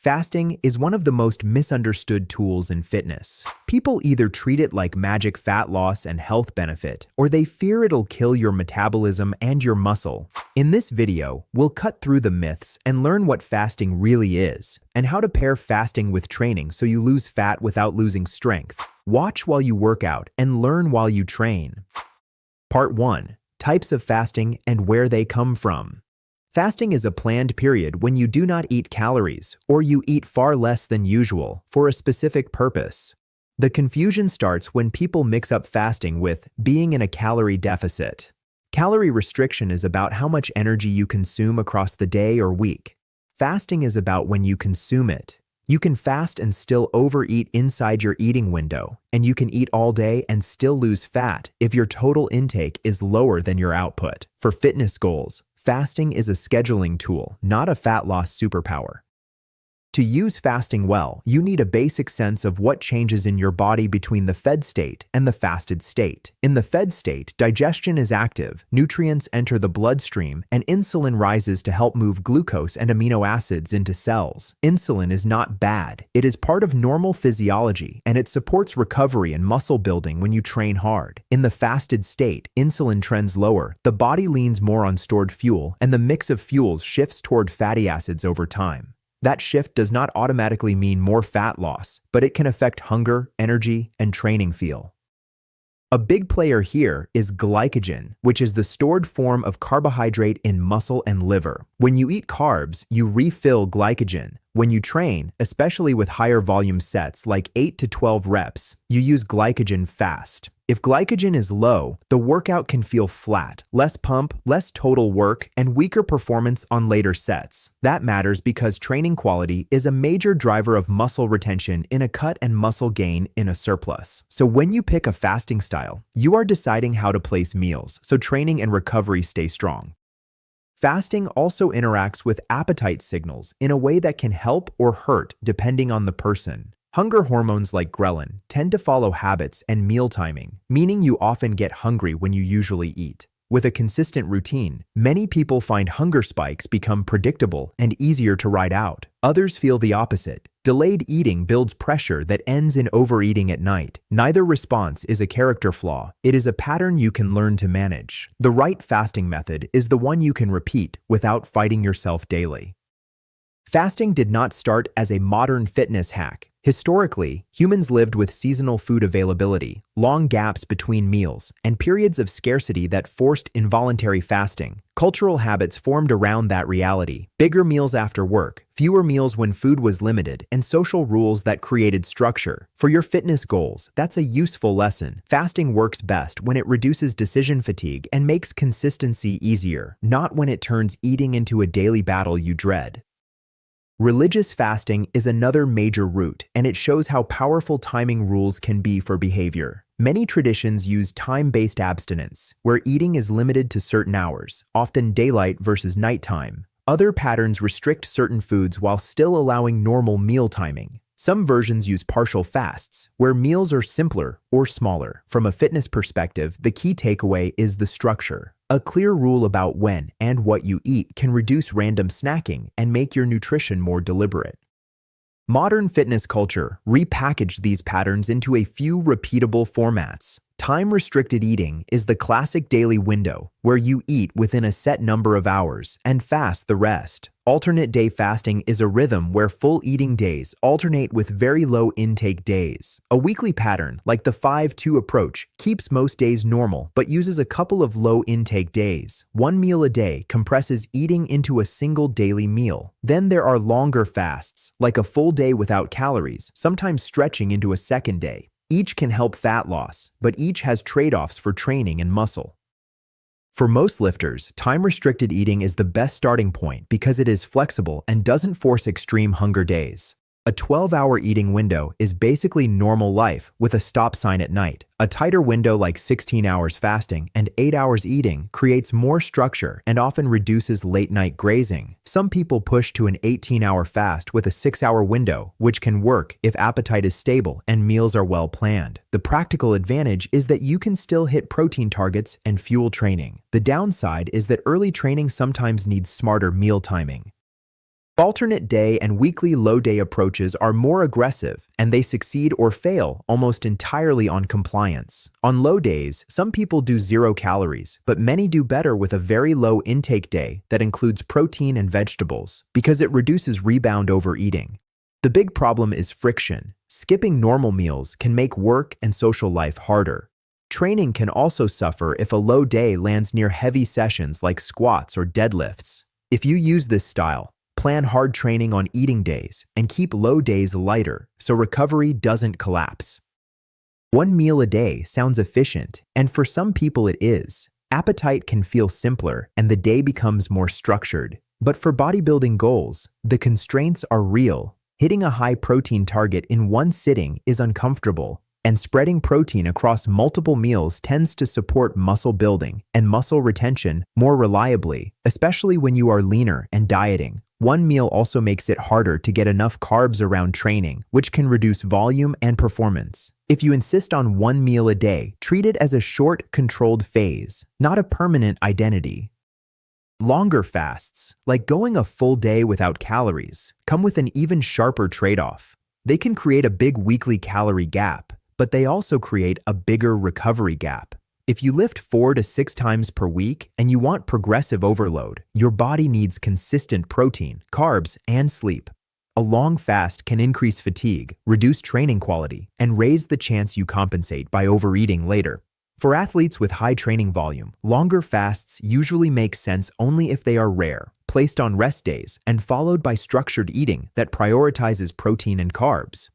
Fasting is one of the most misunderstood tools in fitness. People either treat it like magic fat loss and health benefit, or they fear it'll kill your metabolism and your muscle. In this video, we'll cut through the myths and learn what fasting really is, and how to pair fasting with training so you lose fat without losing strength. Watch while you work out and learn while you train. Part 1. Types of fasting and where they come from. Fasting is a planned period when you do not eat calories, or you eat far less than usual, for a specific purpose. The confusion starts when people mix up fasting with being in a calorie deficit. Calorie restriction is about how much energy you consume across the day or week. Fasting is about when you consume it. You can fast and still overeat inside your eating window, and you can eat all day and still lose fat if your total intake is lower than your output. For fitness goals, fasting is a scheduling tool, not a fat loss superpower. To use fasting well, you need a basic sense of what changes in your body between the fed state and the fasted state. In the fed state, digestion is active, nutrients enter the bloodstream, and insulin rises to help move glucose and amino acids into cells. Insulin is not bad. It is part of normal physiology, and it supports recovery and muscle building when you train hard. In the fasted state, insulin trends lower, the body leans more on stored fuel, and the mix of fuels shifts toward fatty acids over time. That shift does not automatically mean more fat loss, but it can affect hunger, energy, and training feel. A big player here is glycogen, which is the stored form of carbohydrate in muscle and liver. When you eat carbs, you refill glycogen. When you train, especially with higher volume sets like 8 to 12 reps, you use glycogen fast. If glycogen is low, the workout can feel flat, less pump, less total work, and weaker performance on later sets. That matters because training quality is a major driver of muscle retention in a cut and muscle gain in a surplus. So when you pick a fasting style, you are deciding how to place meals so training and recovery stay strong. Fasting also interacts with appetite signals in a way that can help or hurt depending on the person. Hunger hormones like ghrelin tend to follow habits and meal timing, meaning you often get hungry when you usually eat. With a consistent routine, many people find hunger spikes become predictable and easier to ride out. Others feel the opposite. Delayed eating builds pressure that ends in overeating at night. Neither response is a character flaw. It is a pattern you can learn to manage. The right fasting method is the one you can repeat without fighting yourself daily. Fasting did not start as a modern fitness hack. Historically, humans lived with seasonal food availability, long gaps between meals, and periods of scarcity that forced involuntary fasting. Cultural habits formed around that reality: bigger meals after work, fewer meals when food was limited, and social rules that created structure. For your fitness goals, that's a useful lesson. Fasting works best when it reduces decision fatigue and makes consistency easier, not when it turns eating into a daily battle you dread. Religious fasting is another major route, and it shows how powerful timing rules can be for behavior. Many traditions use time-based abstinence, where eating is limited to certain hours, often daylight versus nighttime. Other patterns restrict certain foods while still allowing normal meal timing. Some versions use partial fasts, where meals are simpler or smaller. From a fitness perspective, the key takeaway is the structure. A clear rule about when and what you eat can reduce random snacking and make your nutrition more deliberate. Modern fitness culture repackaged these patterns into a few repeatable formats. Time-restricted eating is the classic daily window, where you eat within a set number of hours and fast the rest. Alternate day fasting is a rhythm where full eating days alternate with very low intake days. A weekly pattern, like the 5-2 approach, keeps most days normal but uses a couple of low intake days. One meal a day compresses eating into a single daily meal. Then there are longer fasts, like a full day without calories, sometimes stretching into a second day. Each can help fat loss, but each has trade-offs for training and muscle. For most lifters, time-restricted eating is the best starting point because it is flexible and doesn't force extreme hunger days. A 12-hour eating window is basically normal life with a stop sign at night. A tighter window like 16 hours fasting and 8 hours eating creates more structure and often reduces late-night grazing. Some people push to an 18-hour fast with a 6-hour window, which can work if appetite is stable and meals are well planned. The practical advantage is that you can still hit protein targets and fuel training. The downside is that early training sometimes needs smarter meal timing. Alternate day and weekly low day approaches are more aggressive, and they succeed or fail almost entirely on compliance. On low days, some people do 0 calories, but many do better with a very low intake day that includes protein and vegetables because it reduces rebound overeating. The big problem is friction. Skipping normal meals can make work and social life harder. Training can also suffer if a low day lands near heavy sessions like squats or deadlifts. If you use this style, plan hard training on eating days and keep low days lighter so recovery doesn't collapse. 1 meal a day sounds efficient, and for some people it is. Appetite can feel simpler and the day becomes more structured. But for bodybuilding goals, the constraints are real. Hitting a high protein target in one sitting is uncomfortable, and spreading protein across multiple meals tends to support muscle building and muscle retention more reliably, especially when you are leaner and dieting. One meal also makes it harder to get enough carbs around training, which can reduce volume and performance. If you insist on 1 meal a day, treat it as a short, controlled phase, not a permanent identity. Longer fasts, like going a full day without calories, come with an even sharper trade-off. They can create a big weekly calorie gap, but they also create a bigger recovery gap. If you lift 4 to 6 times per week and you want progressive overload, your body needs consistent protein, carbs, and sleep. A long fast can increase fatigue, reduce training quality, and raise the chance you compensate by overeating later. For athletes with high training volume, longer fasts usually make sense only if they are rare, placed on rest days, and followed by structured eating that prioritizes protein and carbs.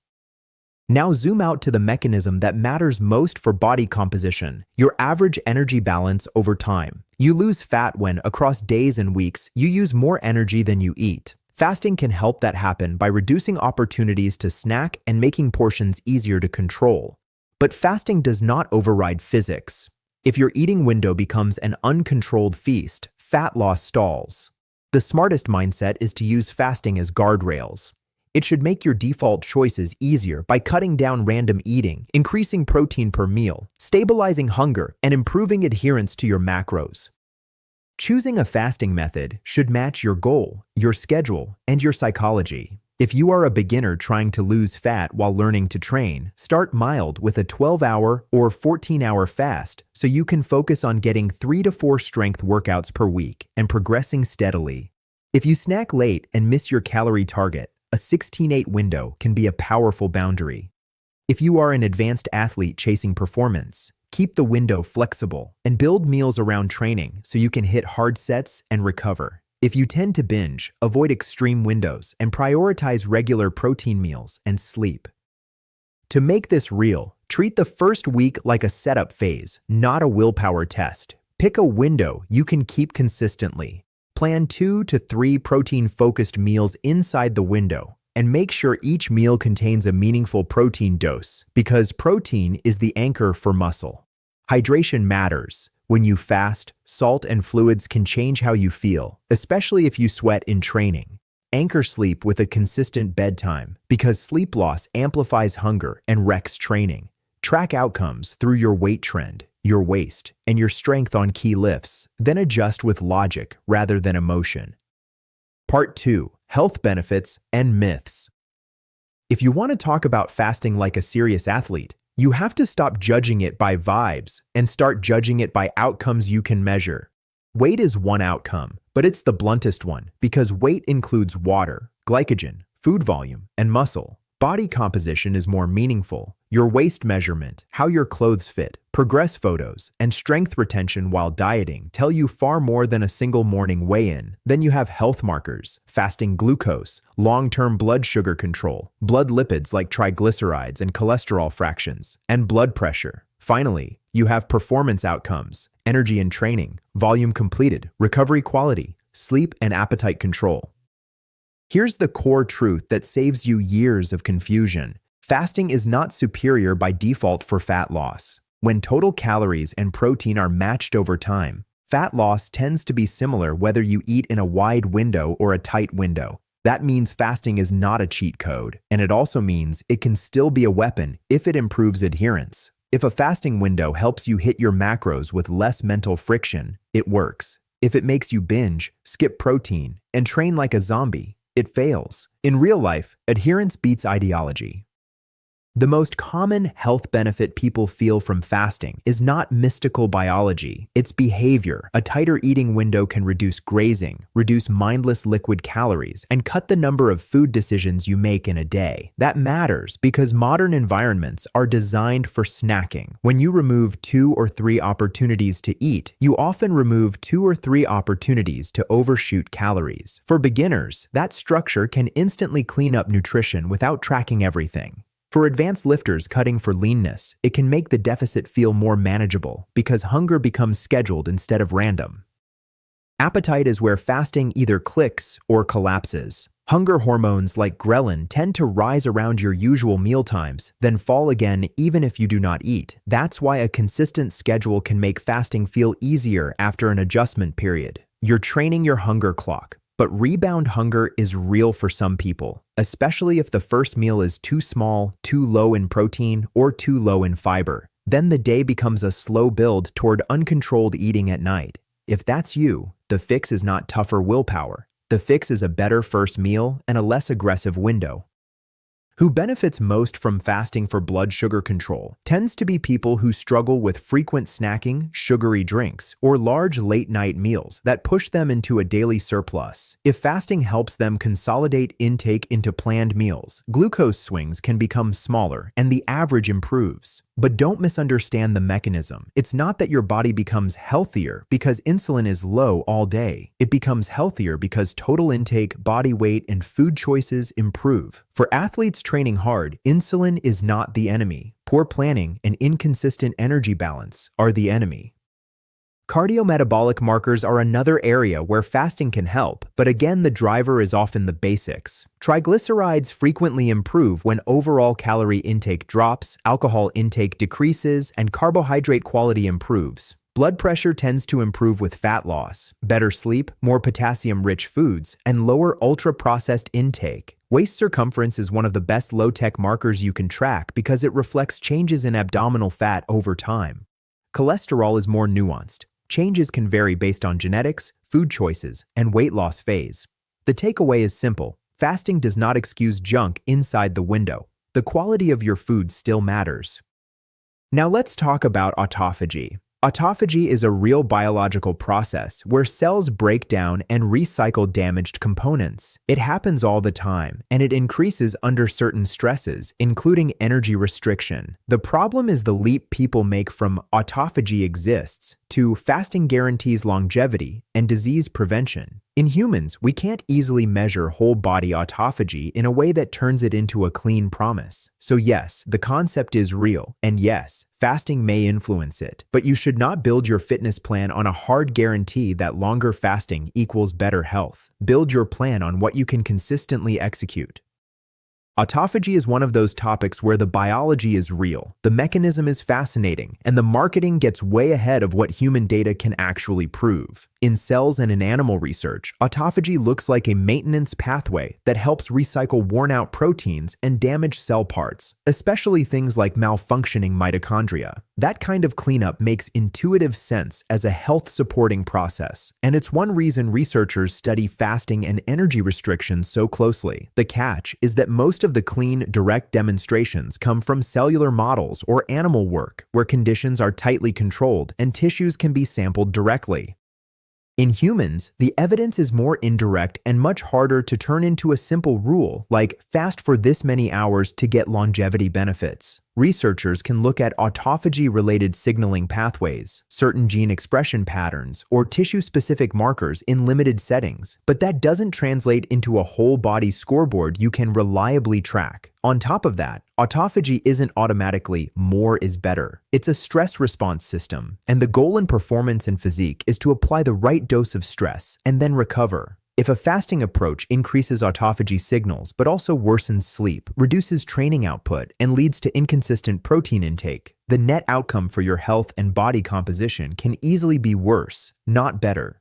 Now zoom out to the mechanism that matters most for body composition, your average energy balance over time. You lose fat when, across days and weeks, you use more energy than you eat. Fasting can help that happen by reducing opportunities to snack and making portions easier to control. But fasting does not override physics. If your eating window becomes an uncontrolled feast, fat loss stalls. The smartest mindset is to use fasting as guardrails. It should make your default choices easier by cutting down random eating, increasing protein per meal, stabilizing hunger, and improving adherence to your macros. Choosing a fasting method should match your goal, your schedule, and your psychology. If you are a beginner trying to lose fat while learning to train, start mild with a 12-hour or 14-hour fast so you can focus on getting 3 to 4 strength workouts per week and progressing steadily. If you snack late and miss your calorie target, a 16-8 window can be a powerful boundary. If you are an advanced athlete chasing performance, keep the window flexible and build meals around training so you can hit hard sets and recover. If you tend to binge, avoid extreme windows and prioritize regular protein meals and sleep. To make this real, treat the first week like a setup phase, not a willpower test. Pick a window you can keep consistently. Plan 2 to 3 protein-focused meals inside the window, and make sure each meal contains a meaningful protein dose, because protein is the anchor for muscle. Hydration matters. When you fast, salt and fluids can change how you feel, especially if you sweat in training. Anchor sleep with a consistent bedtime, because sleep loss amplifies hunger and wrecks training. Track outcomes through your weight trend, your waist, and your strength on key lifts, then adjust with logic rather than emotion. Part 2. Health benefits and myths. If you want to talk about fasting like a serious athlete, you have to stop judging it by vibes and start judging it by outcomes you can measure. Weight is one outcome, but it's the bluntest one because weight includes water, glycogen, food volume, and muscle. Body composition is more meaningful. Your waist measurement, how your clothes fit, progress photos, and strength retention while dieting tell you far more than a single morning weigh-in. Then you have health markers, fasting glucose, long-term blood sugar control, blood lipids like triglycerides and cholesterol fractions, and blood pressure. Finally, you have performance outcomes, energy in training, volume completed, recovery quality, sleep and appetite control. Here's the core truth that saves you years of confusion. Fasting is not superior by default for fat loss. When total calories and protein are matched over time, fat loss tends to be similar whether you eat in a wide window or a tight window. That means fasting is not a cheat code, and it also means it can still be a weapon if it improves adherence. If a fasting window helps you hit your macros with less mental friction, it works. If it makes you binge, skip protein, and train like a zombie, it fails. In real life, adherence beats ideology. The most common health benefit people feel from fasting is not mystical biology, it's behavior. A tighter eating window can reduce grazing, reduce mindless liquid calories, and cut the number of food decisions you make in a day. That matters because modern environments are designed for snacking. When you remove 2 or 3 opportunities to eat, you often remove 2 or 3 opportunities to overshoot calories. For beginners, that structure can instantly clean up nutrition without tracking everything. For advanced lifters cutting for leanness, it can make the deficit feel more manageable because hunger becomes scheduled instead of random. Appetite is where fasting either clicks or collapses. Hunger hormones like ghrelin tend to rise around your usual mealtimes, then fall again even if you do not eat. That's why a consistent schedule can make fasting feel easier after an adjustment period. You're training your hunger clock. But rebound hunger is real for some people, especially if the first meal is too small, too low in protein, or too low in fiber. Then the day becomes a slow build toward uncontrolled eating at night. If that's you, the fix is not tougher willpower. The fix is a better first meal and a less aggressive window. Who benefits most from fasting for blood sugar control tends to be people who struggle with frequent snacking, sugary drinks, or large late-night meals that push them into a daily surplus. If fasting helps them consolidate intake into planned meals, glucose swings can become smaller and the average improves. But don't misunderstand the mechanism. It's not that your body becomes healthier because insulin is low all day. It becomes healthier because total intake, body weight, and food choices improve. For athletes training hard, insulin is not the enemy. Poor planning and inconsistent energy balance are the enemy. Cardiometabolic markers are another area where fasting can help, but again, the driver is often the basics. Triglycerides frequently improve when overall calorie intake drops, alcohol intake decreases, and carbohydrate quality improves. Blood pressure tends to improve with fat loss, better sleep, more potassium-rich foods, and lower ultra-processed intake. Waist circumference is one of the best low-tech markers you can track because it reflects changes in abdominal fat over time. Cholesterol is more nuanced. Changes can vary based on genetics, food choices, and weight loss phase. The takeaway is simple. Fasting does not excuse junk inside the window. The quality of your food still matters. Now let's talk about autophagy. Autophagy is a real biological process where cells break down and recycle damaged components. It happens all the time, and it increases under certain stresses, including energy restriction. The problem is the leap people make from autophagy exists to fasting guarantees longevity and disease prevention. In humans, we can't easily measure whole body autophagy in a way that turns it into a clean promise. So yes, the concept is real, and yes, fasting may influence it, but you should not build your fitness plan on a hard guarantee that longer fasting equals better health. Build your plan on what you can consistently execute. Autophagy is one of those topics where the biology is real, the mechanism is fascinating, and the marketing gets way ahead of what human data can actually prove. In cells and in animal research, autophagy looks like a maintenance pathway that helps recycle worn-out proteins and damaged cell parts, especially things like malfunctioning mitochondria. That kind of cleanup makes intuitive sense as a health-supporting process, and it's one reason researchers study fasting and energy restriction so closely. The catch is that most of the clean, direct demonstrations come from cellular models or animal work, where conditions are tightly controlled and tissues can be sampled directly. In humans, the evidence is more indirect and much harder to turn into a simple rule, like fast for this many hours to get longevity benefits. Researchers can look at autophagy-related signaling pathways, certain gene expression patterns, or tissue-specific markers in limited settings, but that doesn't translate into a whole-body scoreboard you can reliably track. On top of that, autophagy isn't automatically more is better. It's a stress response system, and the goal in performance and physique is to apply the right dose of stress and then recover. If a fasting approach increases autophagy signals but also worsens sleep, reduces training output, and leads to inconsistent protein intake, the net outcome for your health and body composition can easily be worse, not better.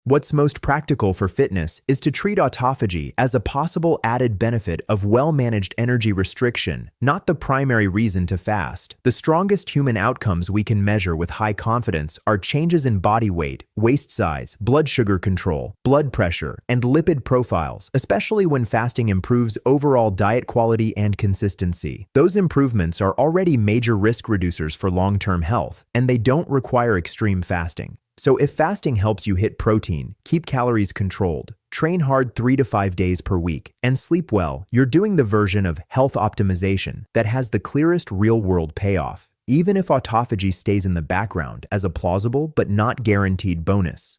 What's most practical for fitness is to treat autophagy as a possible added benefit of well-managed energy restriction, not the primary reason to fast. The strongest human outcomes we can measure with high confidence are changes in body weight, waist size, blood sugar control, blood pressure, and lipid profiles, especially when fasting improves overall diet quality and consistency. Those improvements are already major risk reducers for long-term health, and they don't require extreme fasting. So if fasting helps you hit protein, keep calories controlled, train hard 3 to 5 days per week, and sleep well, you're doing the version of health optimization that has the clearest real-world payoff, even if autophagy stays in the background as a plausible but not guaranteed bonus.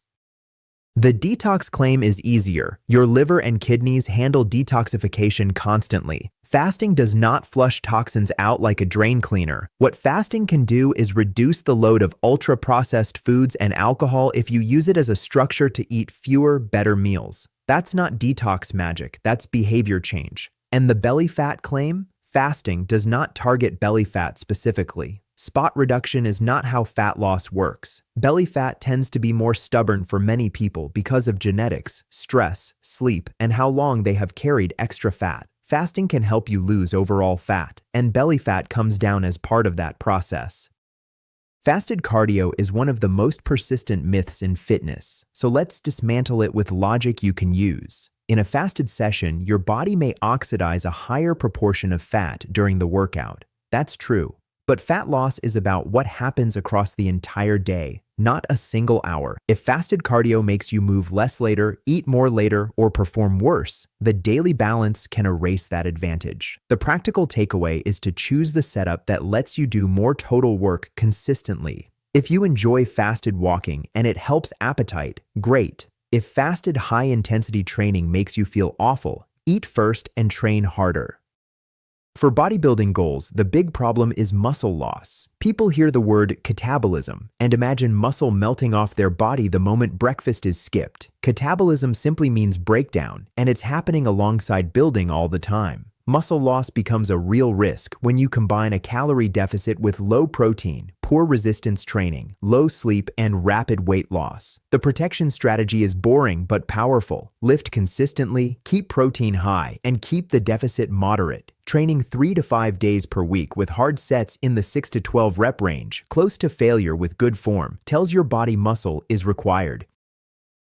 The detox claim is easier. Your liver and kidneys handle detoxification constantly. Fasting does not flush toxins out like a drain cleaner. What fasting can do is reduce the load of ultra-processed foods and alcohol if you use it as a structure to eat fewer, better meals. That's not detox magic, that's behavior change. And the belly fat claim? Fasting does not target belly fat specifically. Spot reduction is not how fat loss works. Belly fat tends to be more stubborn for many people because of genetics, stress, sleep, and how long they have carried extra fat. Fasting can help you lose overall fat, and belly fat comes down as part of that process. Fasted cardio is one of the most persistent myths in fitness, so let's dismantle it with logic you can use. In a fasted session, your body may oxidize a higher proportion of fat during the workout. That's true. But fat loss is about what happens across the entire day, not a single hour. If fasted cardio makes you move less later, eat more later, or perform worse, the daily balance can erase that advantage. The practical takeaway is to choose the setup that lets you do more total work consistently. If you enjoy fasted walking and it helps appetite, great. If fasted high-intensity training makes you feel awful, eat first and train harder. For bodybuilding goals, the big problem is muscle loss. People hear the word catabolism and imagine muscle melting off their body the moment breakfast is skipped. Catabolism simply means breakdown, and it's happening alongside building all the time. Muscle loss becomes a real risk when you combine a calorie deficit with low protein, poor resistance training, low sleep, and rapid weight loss. The protection strategy is boring but powerful. Lift consistently, keep protein high, and keep the deficit moderate. Training 3 to 5 days per week with hard sets in the 6 to 12 rep range, close to failure with good form, tells your body muscle is required.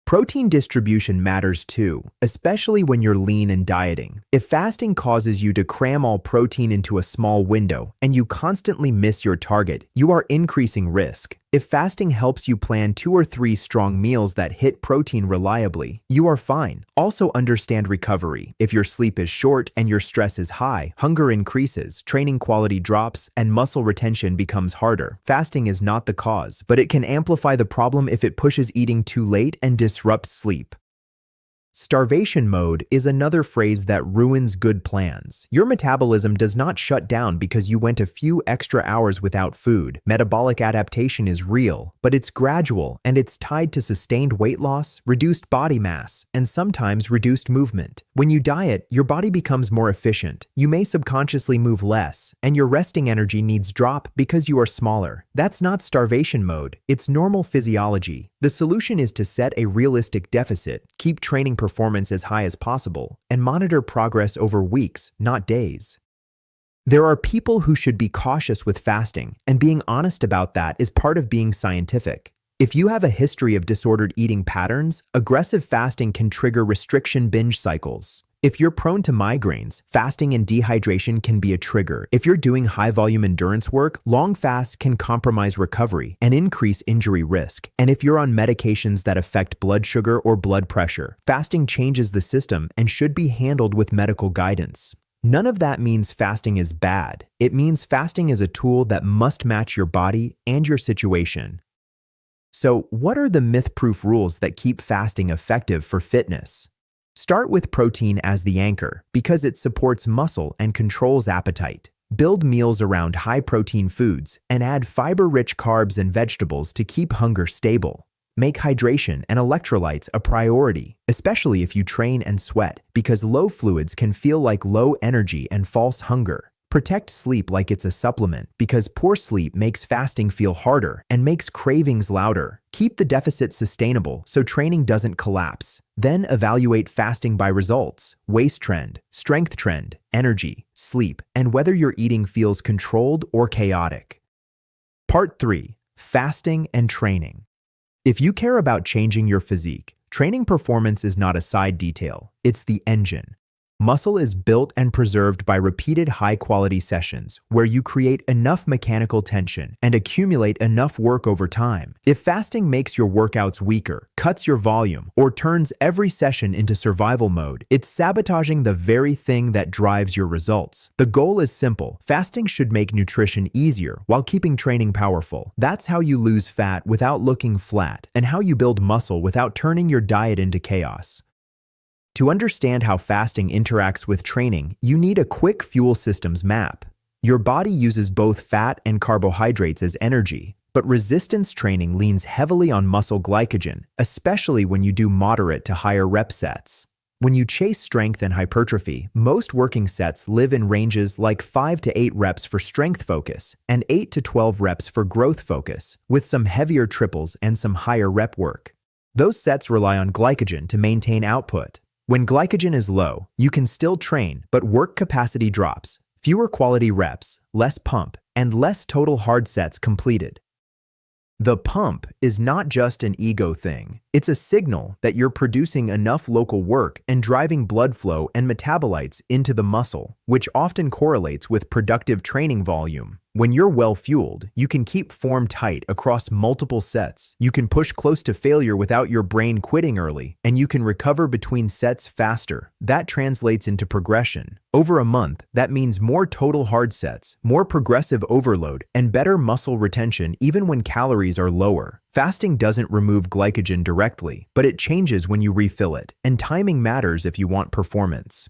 Protein distribution matters too, especially when you're lean and dieting. If fasting causes you to cram all protein into a small window and you constantly miss your target, you are increasing risk. If fasting helps you plan 2 or 3 strong meals that hit protein reliably, you are fine. Also understand recovery. If your sleep is short and your stress is high, hunger increases, training quality drops, and muscle retention becomes harder. Fasting is not the cause, but it can amplify the problem if it pushes eating too late and disrupts sleep. Starvation mode is another phrase that ruins good plans. Your metabolism does not shut down because you went a few extra hours without food. Metabolic adaptation is real, but it's gradual and it's tied to sustained weight loss, reduced body mass, and sometimes reduced movement. When you diet, your body becomes more efficient. You may subconsciously move less, and your resting energy needs drop because you are smaller. That's not starvation mode, it's normal physiology. The solution is to set a realistic deficit, keep training performance as high as possible, and monitor progress over weeks, not days. There are people who should be cautious with fasting, and being honest about that is part of being scientific. If you have a history of disordered eating patterns, aggressive fasting can trigger restriction binge cycles. If you're prone to migraines, fasting and dehydration can be a trigger. If you're doing high-volume endurance work, long fasts can compromise recovery and increase injury risk. And if you're on medications that affect blood sugar or blood pressure, fasting changes the system and should be handled with medical guidance. None of that means fasting is bad. It means fasting is a tool that must match your body and your situation. So, what are the myth-proof rules that keep fasting effective for fitness? Start with protein as the anchor because it supports muscle and controls appetite. Build meals around high-protein foods and add fiber-rich carbs and vegetables to keep hunger stable. Make hydration and electrolytes a priority, especially if you train and sweat, because low fluids can feel like low energy and false hunger. Protect sleep like it's a supplement, because poor sleep makes fasting feel harder and makes cravings louder. Keep the deficit sustainable so training doesn't collapse. Then evaluate fasting by results, waist trend, strength trend, energy, sleep, and whether your eating feels controlled or chaotic. Part 3. Fasting and training. If you care about changing your physique, training performance is not a side detail, it's the engine. Muscle is built and preserved by repeated high-quality sessions where you create enough mechanical tension and accumulate enough work over time. If fasting makes your workouts weaker, cuts your volume, or turns every session into survival mode, it's sabotaging the very thing that drives your results. The goal is simple. Fasting should make nutrition easier while keeping training powerful. That's how you lose fat without looking flat, and how you build muscle without turning your diet into chaos. To understand how fasting interacts with training, you need a quick fuel systems map. Your body uses both fat and carbohydrates as energy, but resistance training leans heavily on muscle glycogen, especially when you do moderate to higher rep sets. When you chase strength and hypertrophy, most working sets live in ranges like 5 to 8 reps for strength focus and 8 to 12 reps for growth focus, with some heavier triples and some higher rep work. Those sets rely on glycogen to maintain output. When glycogen is low, you can still train, but work capacity drops, fewer quality reps, less pump, and less total hard sets completed. The pump is not just an ego thing. It's a signal that you're producing enough local work and driving blood flow and metabolites into the muscle, which often correlates with productive training volume. When you're well-fueled, you can keep form tight across multiple sets. You can push close to failure without your brain quitting early, and you can recover between sets faster. That translates into progression. Over a month, that means more total hard sets, more progressive overload, and better muscle retention even when calories are lower. Fasting doesn't remove glycogen directly, but it changes when you refill it, and timing matters if you want performance.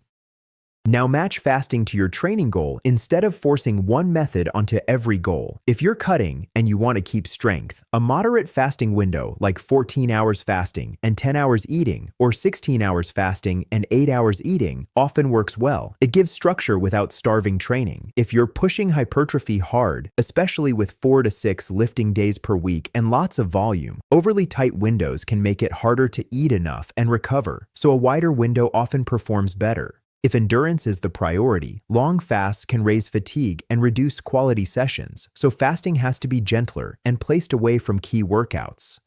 Now match fasting to your training goal instead of forcing one method onto every goal. If you're cutting and you want to keep strength, a moderate fasting window like 14 hours fasting and 10 hours eating, or 16 hours fasting and 8 hours eating often works well. It gives structure without starving training. If you're pushing hypertrophy hard, especially with 4 to 6 lifting days per week and lots of volume, overly tight windows can make it harder to eat enough and recover, so a wider window often performs better. If endurance is the priority, long fasts can raise fatigue and reduce quality sessions, so fasting has to be gentler and placed away from key workouts.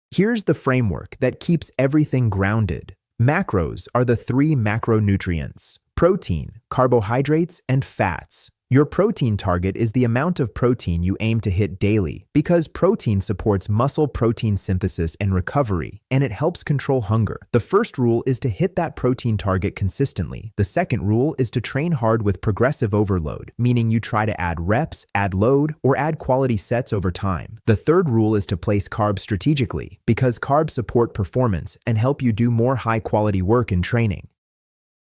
Here's the framework that keeps everything grounded. Macros are the 3 macronutrients: protein, carbohydrates, and fats. Your protein target is the amount of protein you aim to hit daily, because protein supports muscle protein synthesis and recovery, and it helps control hunger. The first rule is to hit that protein target consistently. The second rule is to train hard with progressive overload, meaning you try to add reps, add load, or add quality sets over time. The third rule is to place carbs strategically, because carbs support performance and help you do more high-quality work in training.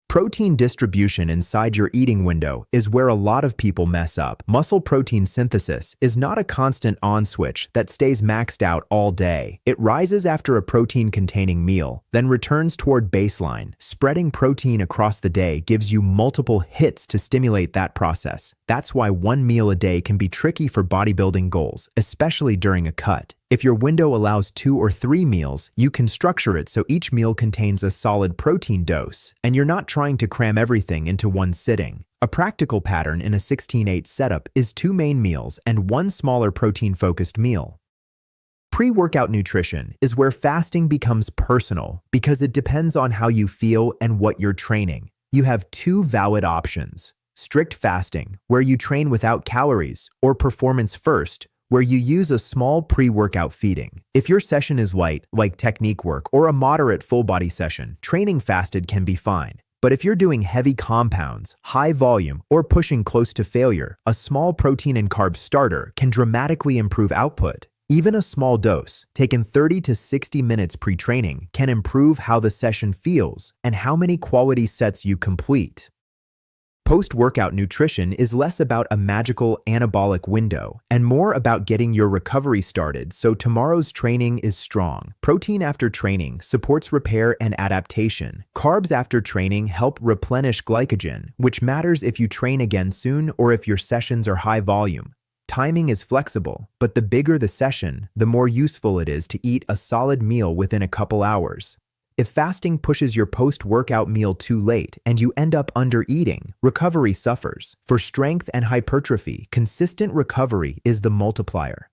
Protein distribution inside your eating window is where a lot of people mess up. Muscle protein synthesis is not a constant on switch that stays maxed out all day. It rises after a protein-containing meal, then returns toward baseline. Spreading protein across the day gives you multiple hits to stimulate that process. That's why one meal a day can be tricky for bodybuilding goals, especially during a cut. If your window allows 2 or 3 meals, you can structure it so each meal contains a solid protein dose, and you're not trying to cram everything into one sitting. A practical pattern in a 16-8 setup is 2 main meals and 1 smaller protein-focused meal. Pre-workout nutrition is where fasting becomes personal because it depends on how you feel and what you're training. You have 2 valid options: strict fasting, where you train without calories, or performance first, where you use a small pre-workout feeding. If your session is light, like technique work, or a moderate full-body session, training fasted can be fine. But if you're doing heavy compounds, high volume, or pushing close to failure, a small protein and carb starter can dramatically improve output. Even a small dose, taken 30 to 60 minutes pre-training, can improve how the session feels and how many quality sets you complete. Post-workout nutrition is less about a magical anabolic window and more about getting your recovery started so tomorrow's training is strong. Protein after training supports repair and adaptation. Carbs after training help replenish glycogen, which matters if you train again soon or if your sessions are high volume. Timing is flexible, but the bigger the session, the more useful it is to eat a solid meal within a couple hours. If fasting pushes your post-workout meal too late and you end up under-eating, recovery suffers. For strength and hypertrophy, consistent recovery is the multiplier.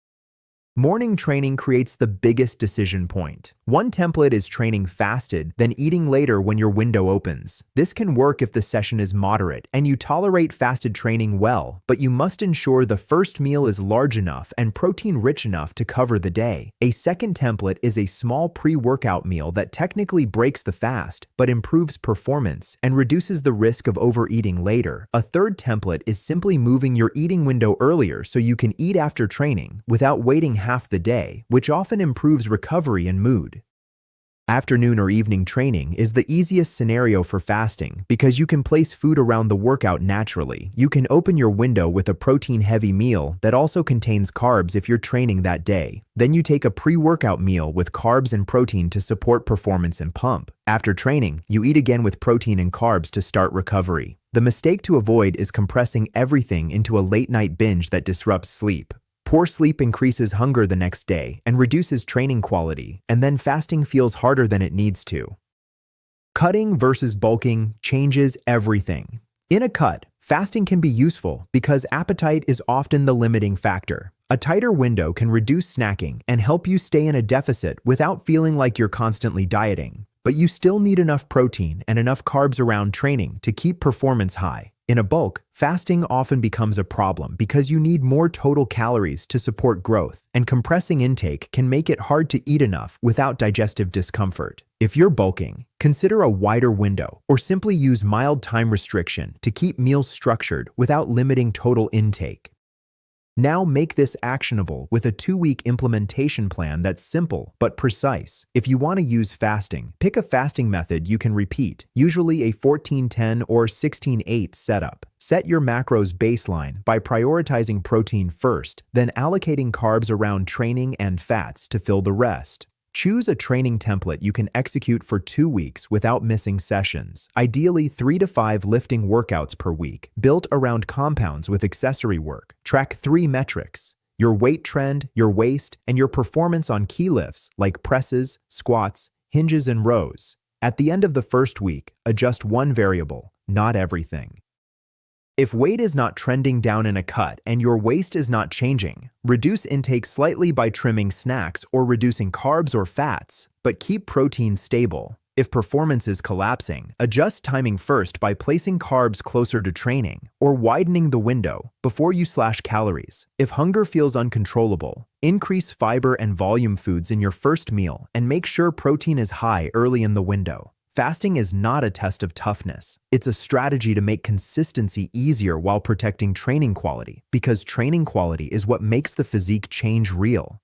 Morning training creates the biggest decision point. One template is training fasted, then eating later when your window opens. This can work if the session is moderate and you tolerate fasted training well, but you must ensure the first meal is large enough and protein-rich enough to cover the day. A second template is a small pre-workout meal that technically breaks the fast, but improves performance and reduces the risk of overeating later. A third template is simply moving your eating window earlier so you can eat after training without waiting half the day, which often improves recovery and mood. Afternoon or evening training is the easiest scenario for fasting because you can place food around the workout naturally. You can open your window with a protein-heavy meal that also contains carbs if you're training that day. Then you take a pre-workout meal with carbs and protein to support performance and pump. After training, you eat again with protein and carbs to start recovery. The mistake to avoid is compressing everything into a late-night binge that disrupts sleep. Poor sleep increases hunger the next day and reduces training quality, and then fasting feels harder than it needs to. Cutting versus bulking changes everything. In a cut, fasting can be useful because appetite is often the limiting factor. A tighter window can reduce snacking and help you stay in a deficit without feeling like you're constantly dieting. But you still need enough protein and enough carbs around training to keep performance high. In a bulk, fasting often becomes a problem because you need more total calories to support growth, and compressing intake can make it hard to eat enough without digestive discomfort. If you're bulking, consider a wider window or simply use mild time restriction to keep meals structured without limiting total intake. Now make this actionable with a 2-week implementation plan that's simple but precise. If you want to use fasting, pick a fasting method you can repeat, usually a 14-10 or 16-8 setup. Set your macros baseline by prioritizing protein first, then allocating carbs around training and fats to fill the rest. Choose a training template you can execute for 2 weeks without missing sessions, ideally 3 to 5 lifting workouts per week, built around compounds with accessory work. Track 3 metrics: your weight trend, your waist, and your performance on key lifts like presses, squats, hinges, and rows. At the end of the first week, adjust one variable, not everything. If weight is not trending down in a cut and your waist is not changing, reduce intake slightly by trimming snacks or reducing carbs or fats, but keep protein stable. If performance is collapsing, adjust timing first by placing carbs closer to training or widening the window before you slash calories. If hunger feels uncontrollable, increase fiber and volume foods in your first meal and make sure protein is high early in the window. Fasting is not a test of toughness. It's a strategy to make consistency easier while protecting training quality, because training quality is what makes the physique change real.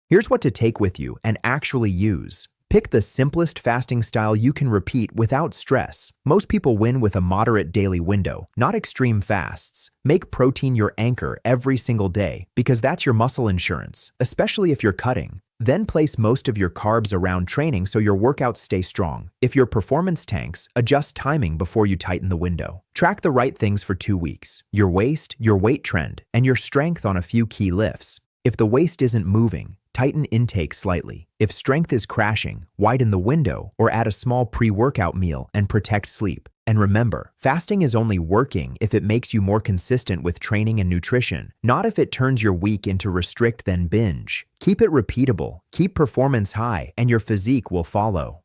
Here's what to take with you and actually use. Pick the simplest fasting style you can repeat without stress. Most people win with a moderate daily window, not extreme fasts. Make protein your anchor every single day, because that's your muscle insurance, especially if you're cutting. Then place most of your carbs around training so your workouts stay strong. If your performance tanks, adjust timing before you tighten the window. Track the right things for 2 weeks: your waist, your weight trend, and your strength on a few key lifts. If the waist isn't moving, tighten intake slightly. If strength is crashing, widen the window or add a small pre-workout meal and protect sleep. And remember, fasting is only working if it makes you more consistent with training and nutrition, not if it turns your week into restrict then binge. Keep it repeatable, keep performance high, and your physique will follow.